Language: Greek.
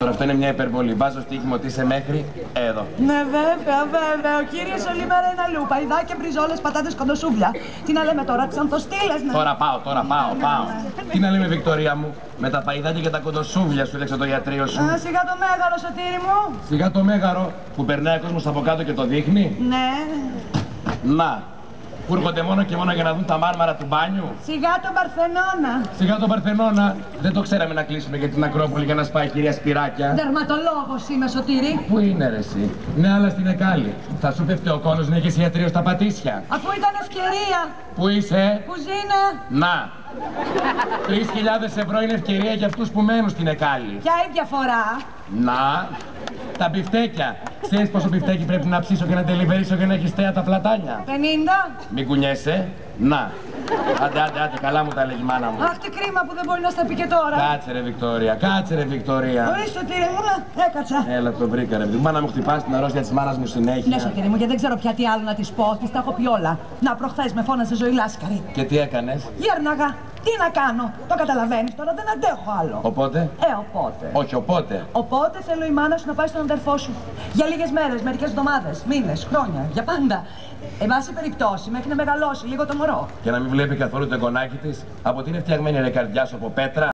Αυτό είναι μια υπερβολή. Βάζω στοίχημα ότι είσαι μέχρι εδώ. Ναι, βέβαια, βέβαια. Ο κύριος όλη μέρα είναι αλλού. Παϊδάκια, μπριζόλες, πατάτες, κοντοσούβλια. Τι να λέμε τώρα, τις ανθοστήλες, ναι. Τώρα πάω. Τι να λέμε, Βικτωρία μου, με τα παϊδάκια και τα κοντοσούβλια σου έλεξε το ιατρείο σου. Σιγά το μέγαρο, Σωτήρη μου. Σιγά το μέγαρο που περνάει ο κόσμος από κάτω και το δείχνει. Ναι. Να. Που έρχονται μόνο και μόνο για να δουν τα μάρμαρα του μπάνιου. Σιγά τον Παρθενώνα. Σιγά τον Παρθενώνα. Δεν το ξέραμε να κλείσουμε για την Ακρόπολη για να σπάει η κυρία Σπυράκια. Δερματολόγος είμαι, Σωτήρη. Πού είναι ρε εσύ? Ναι, αλλά στην Εκάλη. Θα σου πέφτει ο κόλος να έχεις ιατρείο στα Πατήσια. Αφού ήταν ευκαιρία. Πού είσαι? Κουζίνα. Να. 3.000 ευρώ είναι ευκαιρία για αυτούς που μένουν στην Εκάλη. Ποια η διαφορά? Να. Τα μπιφτέκια. Ξέρεις πόσο μπιφτέκι πρέπει να ψήσω και να τελιβερίσω για να έχεις θέα τα πλατάνια? 50. Μην κουνιέσαι. Να. Άντε, καλά μου τα λέγει η μάνα μου. Αχ, τι κρίμα που δεν μπορεί να στα πει και τώρα. Κάτσε ρε Βικτωρία, Ορίστε, Σωτήρη μου, έκατσα. Έλα, το βρήκα ρε. Μάνα μου χτυπάς την αρρώστια της μάνας μου συνέχεια. Ναι, Σωτήρη μου, γιατί δεν ξέρω πια τι άλλο να της πω. Της τα έχω πει όλα. Να, προχθές με φώνασε Ζωή Λάσκαρη. Και τι έκανες? Γέρναγα. Τι να κάνω, το καταλαβαίνεις τώρα, δεν αντέχω άλλο. Οπότε? Οπότε. Όχι, οπότε. Οπότε θέλω η μάνα σου να πάει στον αδερφό σου. Για λίγες μέρες, μερικές εβδομάδες, μήνες, χρόνια, για πάντα. Εν πάση περιπτώσει, μέχρι να μεγαλώσει λίγο το μωρό. Και να μην βλέπει καθόλου το εγγονάκι της. Από τι είναι φτιαγμένη ρε καρδιά σου, από πέτρα?